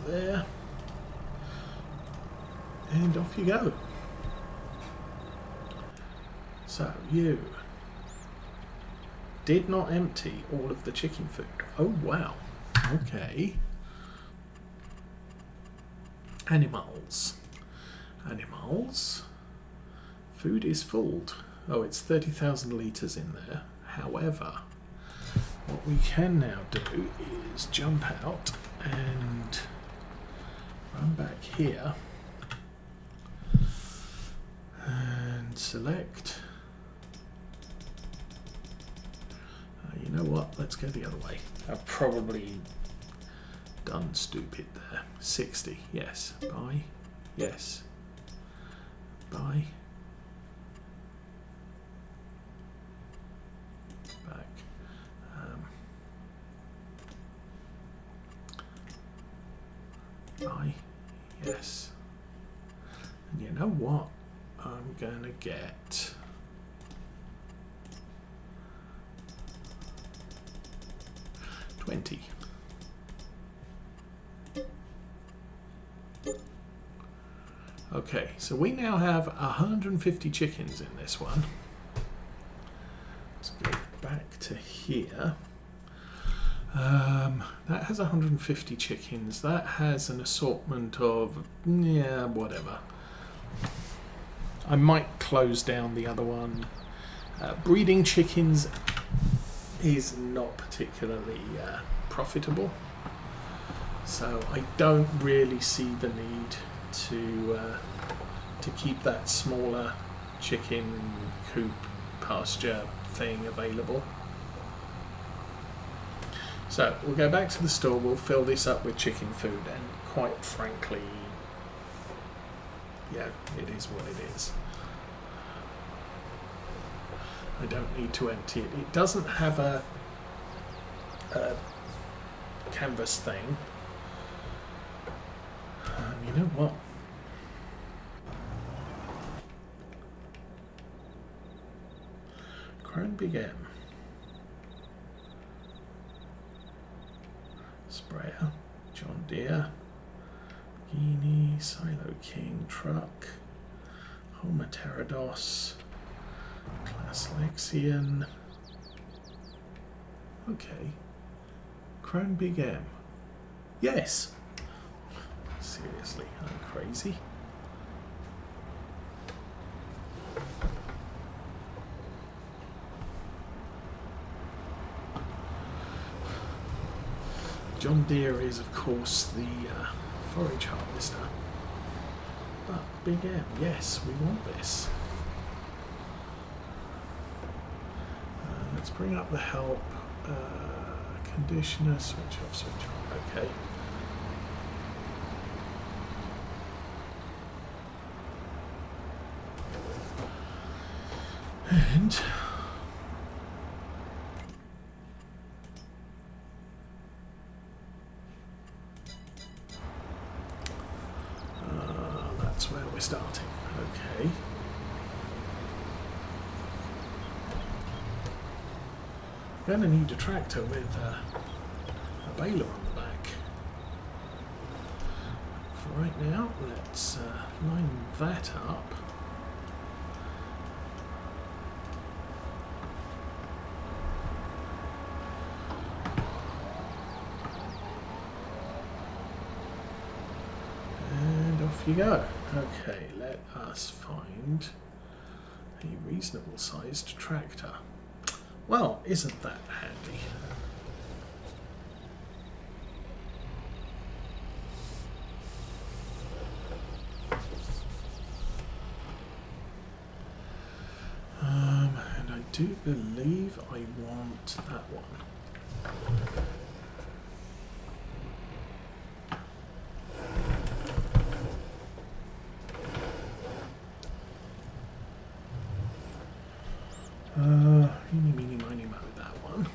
there. And off you go. So you did not empty all of the chicken food. Oh wow. Okay. Animals. Animals. Food is full. Oh, it's 30,000 litres in there. However, what we can now do is jump out and run back here and select. You know what? Let's go the other way. I've probably done stupid there. 60. Yes. Buy. Yes. Buy. Back. Buy. Yes. And you know what? I'm going to get... $20. Okay, so we now have 150 chickens in this one. Let's go back to here. That has 150 chickens. That has an assortment of, yeah, whatever. I might close down the other one. Breeding chickens is not particularly profitable, so I don't really see the need to keep that smaller chicken coop pasture thing available. So we'll go back to the store, we'll fill this up with chicken food, and quite frankly, yeah, it is what it is. I don't need to empty it. It doesn't have a canvas thing. You know what? Crown Big M. Sprayer. John Deere. Guinea. Silo King. Truck. Homer Pterodos. Class Lexian. Okay. Crown Big M. Yes. Seriously, I'm crazy. John Deere is, of course, the forage harvester. But Big M, yes, we want this. Let's bring up the help. Conditioner, switch off, switch on. Okay. And that's where we're starting. Okay. Going to need a tractor with a baler on the back. For right now, let's line that up. And off you go. Okay, let us find a reasonable sized tractor. Well, isn't that handy? And I do believe I want that one. Eeny, meeny, miny, moe, that one.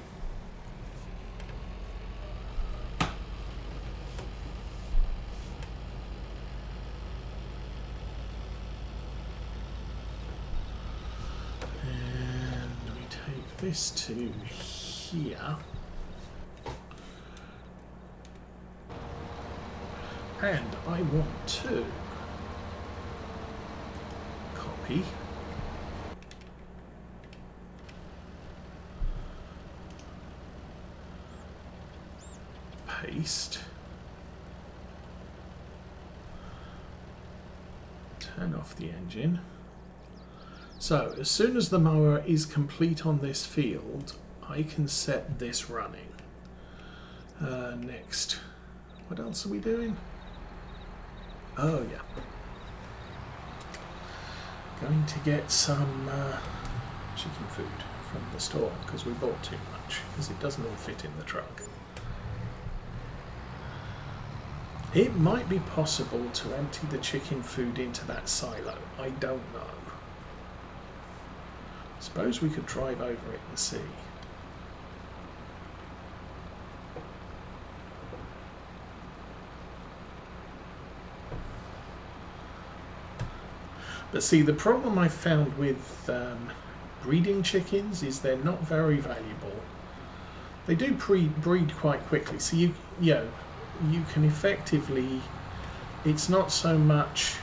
And we take this to here. And I want to copy, paste, turn off the engine. So as soon as the mower is complete on this field, I can set this running. Next, what else are we doing? Oh yeah, going to get some chicken food from the store because we bought too much because it doesn't all fit in the truck. It might be possible to empty the chicken food into that silo. I don't know. Suppose we could drive over it and see. But see, the problem I found with breeding chickens is they're not very valuable. They do breed quite quickly, so you can effectively, it's not so much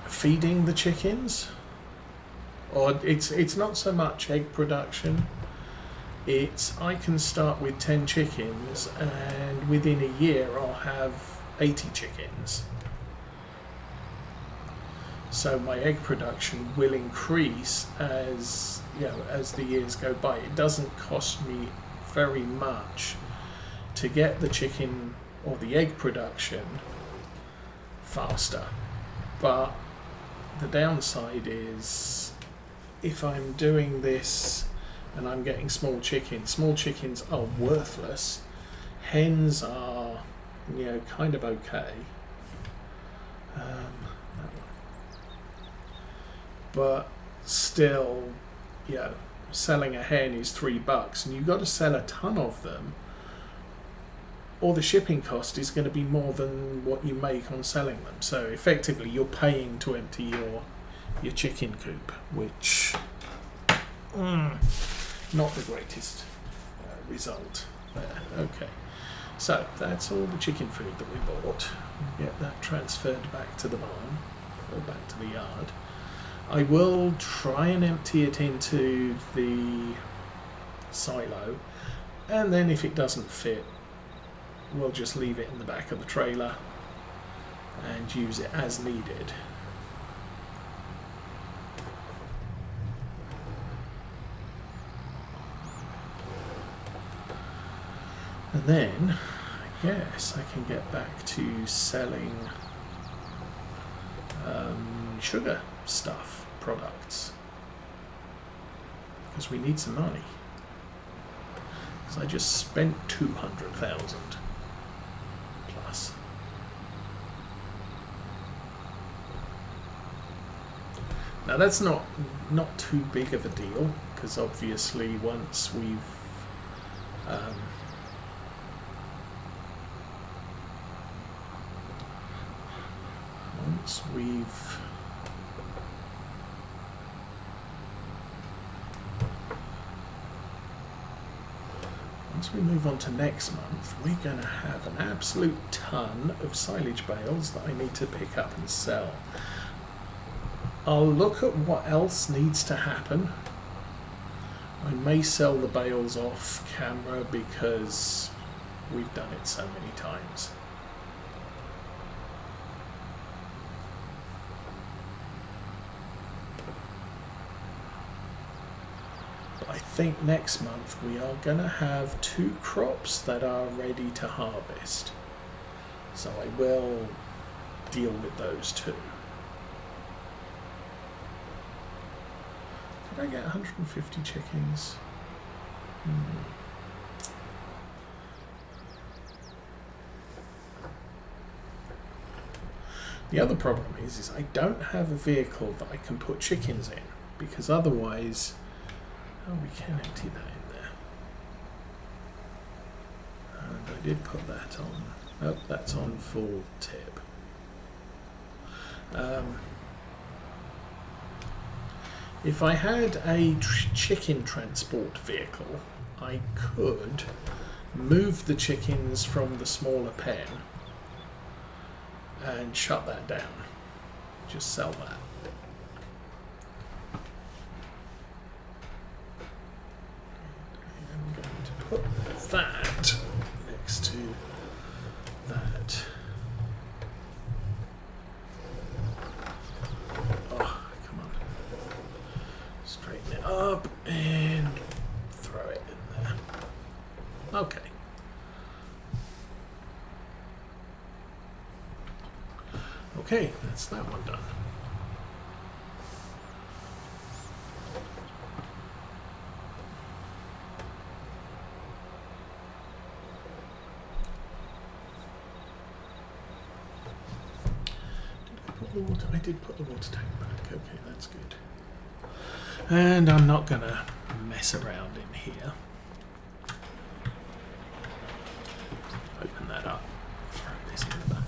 feeding the chickens, or it's not so much egg production. It's I can start with 10 chickens and within a year I'll have 80 chickens. So my egg production will increase as as the years go by. It doesn't cost me very much to get the chicken or the egg production faster. But the downside is if I'm doing this and I'm getting small chickens are worthless. Hens are kind of okay. But still, selling a hen is $3 and you've got to sell a ton of them, or the shipping cost is going to be more than what you make on selling them. So effectively you're paying to empty your chicken coop, which not the greatest result there. Okay, so that's all the chicken food that we bought. We'll get that transferred back to the barn or back to the yard. I will try and empty it into the silo, and then if it doesn't fit, we'll just leave it in the back of the trailer and use it as needed. And then I guess I can get back to selling sugar products, because we need some money, because I just spent 200,000 plus. Now that's not too big of a deal, because obviously once we've once we move on to next month, we're going to have an absolute ton of silage bales that I need to pick up and sell. I'll look at what else needs to happen. I may sell the bales off camera because we've done it so many times. I think next month we are going to have 2 crops that are ready to harvest, so I will deal with those too. Did I get 150 chickens? The other problem is I don't have a vehicle that I can put chickens in, because otherwise... Oh, we can empty that in there. And I did put that on. Oh, that's on full tip. If I had a chicken transport vehicle, I could move the chickens from the smaller pen and shut that down. Just sell that. I'm going to put that next to that. Oh, come on. Straighten it up and throw it in there. Okay. Okay, that's that one done. I did put the water tank back. Okay, that's good. And I'm not gonna mess around in here. Open that up. Throw this in the back.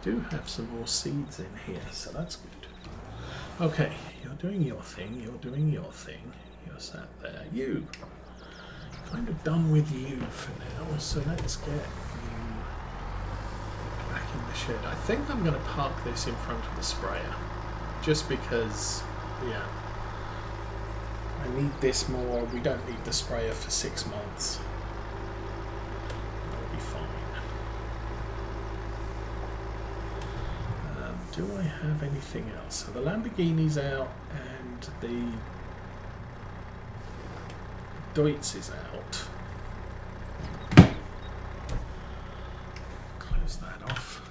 Do have some more seeds in here, so that's good. Okay, you're doing your thing, you're doing your thing. You're sat there. You! Kind of done with you for now, so let's get you back in the shed. I think I'm going to park this in front of the sprayer, just because, yeah, I need this more. We don't need the sprayer for 6 months. That'll be fine. Do I have anything else? So the Lamborghini's out and the Deutz is out. Close that off.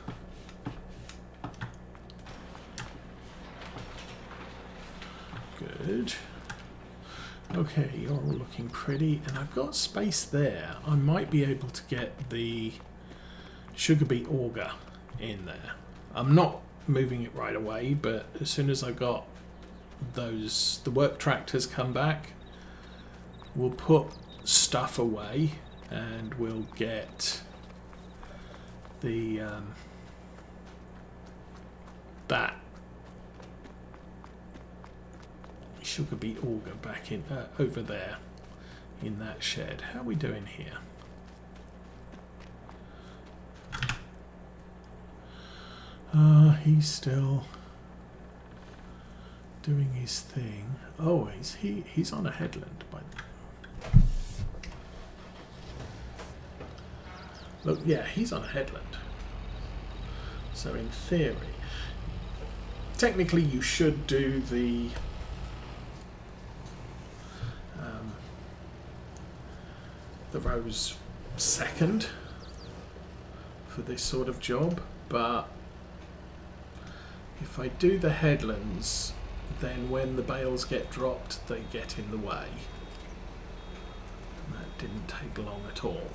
Good. Okay, you're all looking pretty, and I've got space there. I might be able to get the sugar beet auger in there. I'm not moving it right away, but as soon as I got the work tractors come back, we'll put stuff away and we'll get the that sugar beet auger back in over there in that shed. How are we doing here? He's still doing his thing. Oh, he's on a headland. Look, yeah, he's on a headland. So in theory, technically you should do the rows second for this sort of job, but if I do the headlands, then when the bales get dropped, they get in the way. And that didn't take long at all.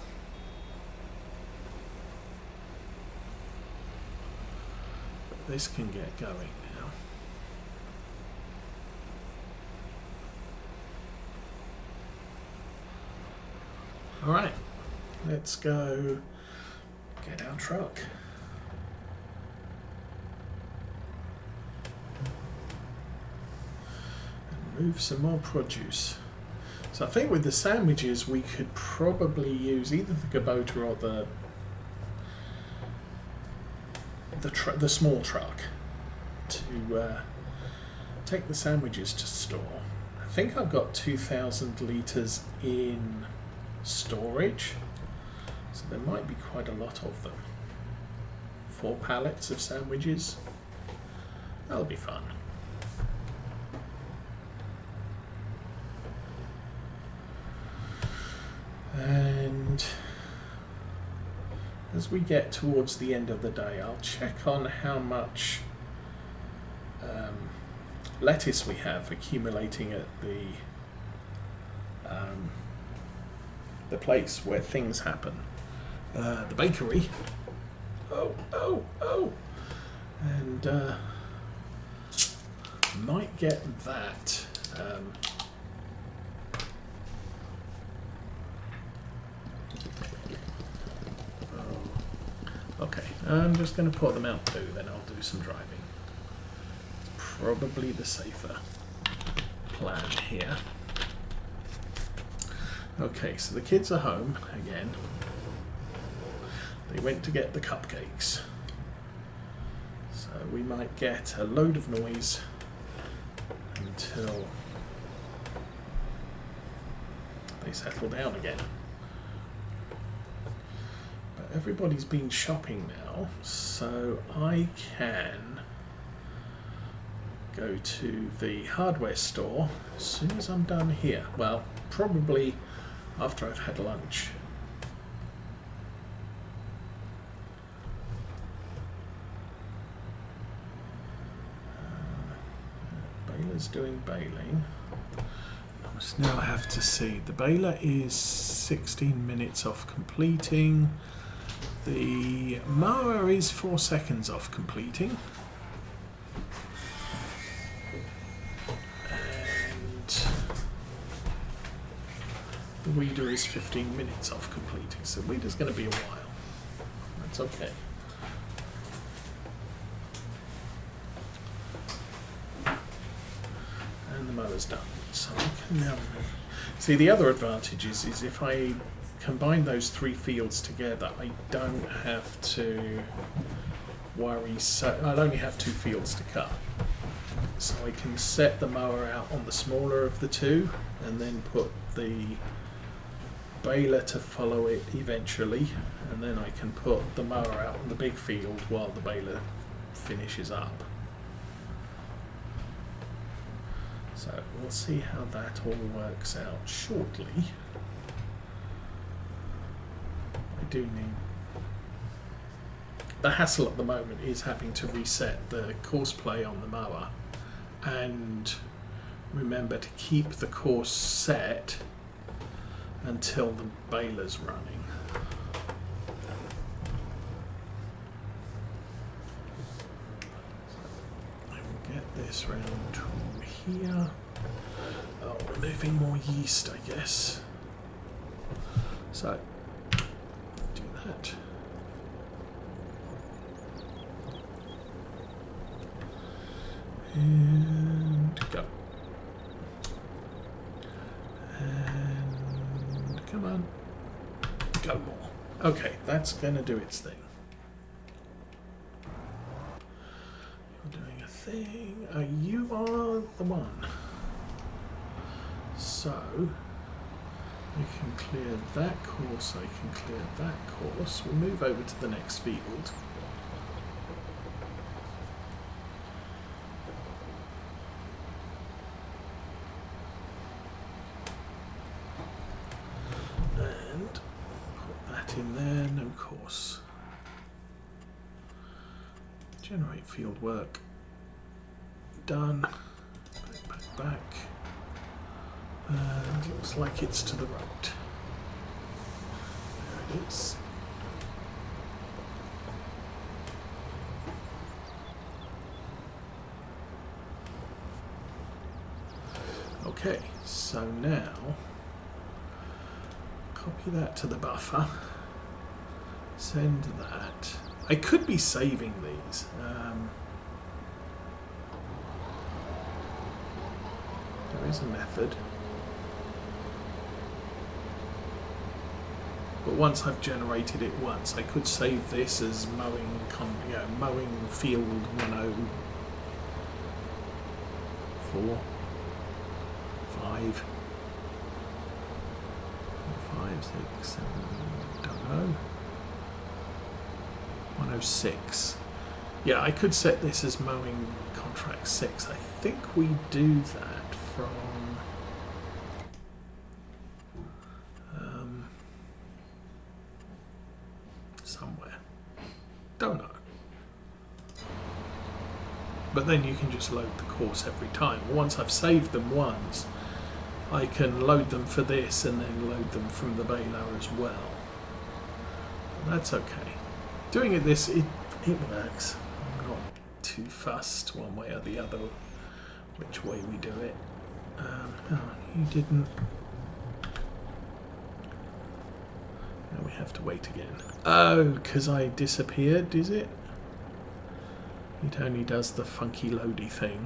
But this can get going now. All right, let's go get our truck. Move some more produce. So I think with the sandwiches we could probably use either the Kubota or the small truck to take the sandwiches to store. I think I've got 2,000 litres in storage, so there might be quite a lot of them. 4 pallets of sandwiches. That'll be fun. And as we get towards the end of the day, I'll check on how much lettuce we have accumulating at the place where things happen, the bakery. Oh! And might get that Okay, I'm just going to put them out too, then I'll do some driving. It's probably the safer plan here. Okay, so the kids are home again. They went to get the cupcakes. So we might get a load of noise until they settle down again. But everybody's been shopping now, so I can go to the hardware store as soon as I'm done here. Well, probably after I've had lunch. Baler's doing baling. I must now have to see. The baler is 16 minutes off completing. The mower is 4 seconds off completing. The weeder is 15 minutes off completing, so the weeder's going to be a while. That's okay. And the mower's done. So I can now see the other advantage is if I combine those 3 fields together, I don't have to worry. So I'll only have 2 fields to cut. So I can set the mower out on the smaller of the 2, and then put the baler to follow it eventually, and then I can put the mower out on the big field while the baler finishes up. So we'll see how that all works out shortly. I do need... The hassle at the moment is having to reset the course play on the mower and remember to keep the course set until the baler's running. So I will get this round to here. Oh, we're moving more yeast, I guess. So, do that. And go. And come on. Go more. Okay, that's going to do its thing. You're doing a thing. You are the one. So, we can clear that course, I can clear that course. We'll move over to the next field. And put that in there, no course. Generate field work. Done. Back. And it looks like it's to the right. There it is. Okay, so now copy that to the buffer. Send that. I could be saving these. There is a method. But once I've generated it once, I could save this as mowing, mowing field 104, 5, 5, 6, 7, don't know, 106. Yeah, I could set this as mowing contract 6. I think we do that from somewhere. Don't know. But then you can just load the course every time. Once I've saved them once, I can load them for this and then load them from the baler as well. But that's okay. Doing it this, it works. I'm not too fussed one way or the other which way we do it. Oh, you didn't. Now we have to wait again? Oh, because I disappeared, is it? It only does the funky loady thing.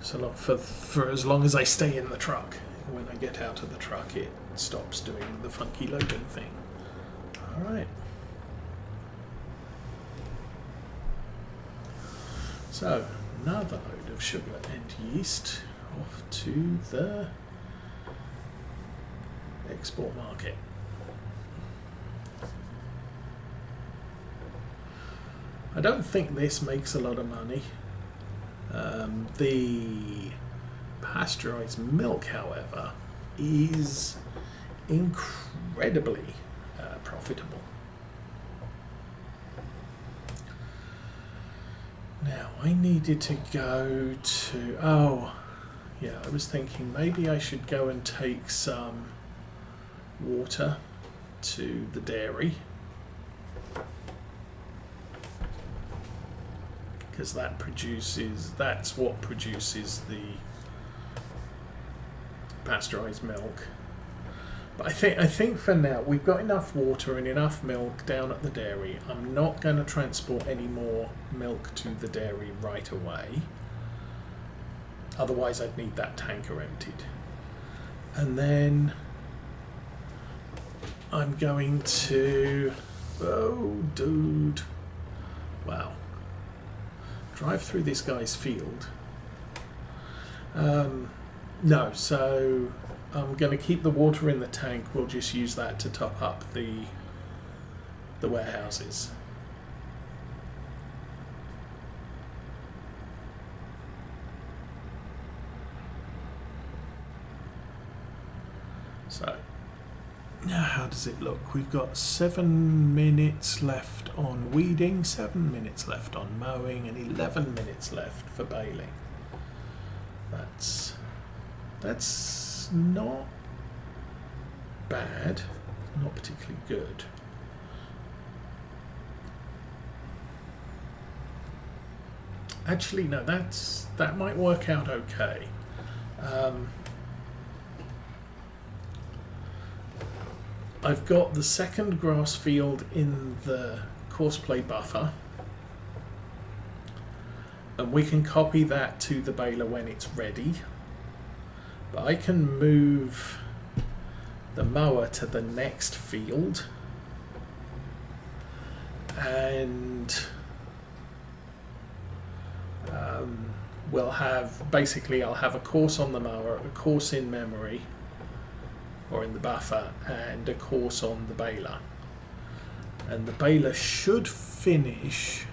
So for as long as I stay in the truck. When I get out of the truck, it stops doing the funky loading thing. Alright. So, another load of sugar and yeast off to the export market. I don't think this makes a lot of money. The pasteurized milk, however, is incredibly profitable. Now, I needed to go to... Oh, yeah, I was thinking maybe I should go and take some water to the dairy. Because that's what produces the pasteurized milk. But I think for now we've got enough water and enough milk down at the dairy. I'm not going to transport any more milk to the dairy right away. Otherwise I'd need that tanker emptied. And then I'm going to... Oh, dude. Wow. Drive through this guy's field. No, so I'm going to keep the water in the tank. We'll just use that to top up the warehouses. So, now how does it look? We've got 7 minutes left on weeding, 7 minutes left on mowing, and 11 minutes left for baling. That's not bad, not particularly good. Actually, no, that might work out okay. I've got the second grass field in the courseplay buffer, and we can copy that to the baler when it's ready. But I can move the mower to the next field, and we'll have, basically I'll have a course on the mower, a course in memory or in the buffer, and a course on the baler. And the baler should finish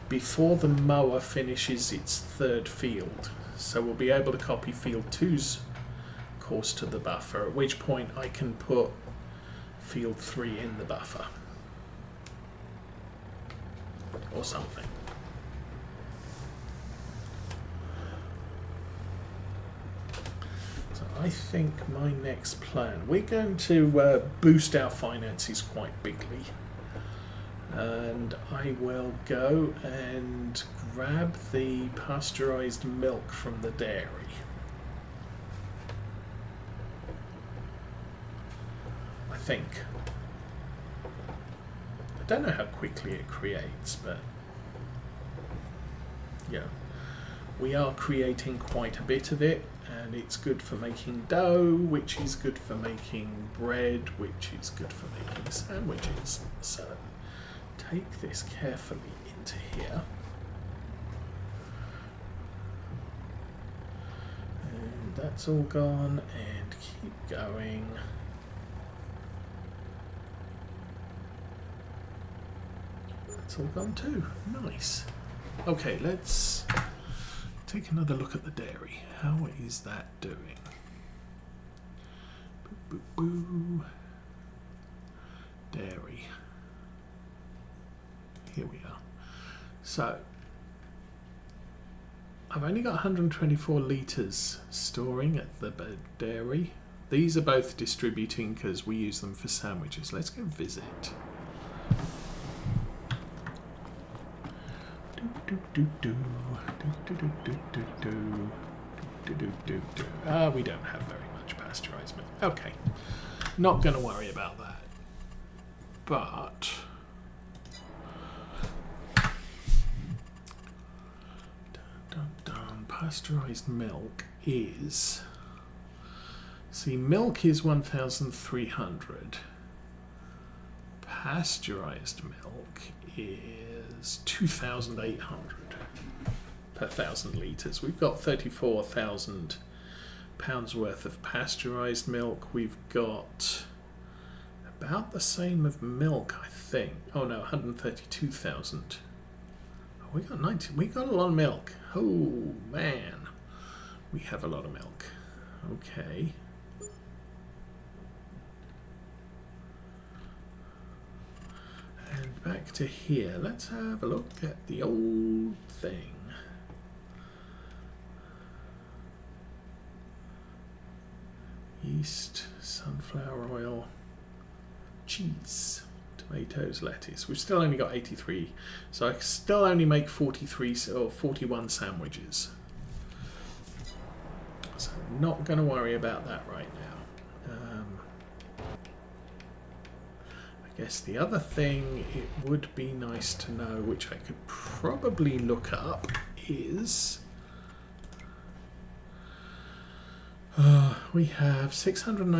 before the mower finishes its third field. So we'll be able to copy field 2's course to the buffer, at which point I can put field 3 in the buffer. Or something. So I think my next plan, we're going to boost our finances quite bigly. And I will go and grab the pasteurized milk from the dairy. I think. I don't know how quickly it creates, but yeah, we are creating quite a bit of it, and it's good for making dough, which is good for making bread, which is good for making sandwiches. So take this carefully into here. And that's all gone, and keep going. That's all gone too. Nice. Okay, let's take another look at the dairy. How is that doing? Boo, boo, boo. Dairy. Here we are. So I've only got 124 litres storing at the dairy. These are both distributing because we use them for sandwiches. Let's go visit. We don't have very much pasteurized milk. Okay. not going to worry about that. But pasteurized milk is, see, milk is 1,300. Pasteurized milk is 2,800 per 1,000 litres. We've got 34,000 pounds worth of pasteurized milk. We've got about the same of milk, I think. Oh no, 132,000. Oh, we got 90. We got a lot of milk. Oh man, we have a lot of milk. Okay. And back to here. Let's have a look at the old thing. Yeast, sunflower oil, cheese, tomatoes, lettuce. We've still only got 83, so I still only make 43 or 41 sandwiches. So I'm not going to worry about that right now. I guess the other thing it would be nice to know, which I could probably look up, is we have 690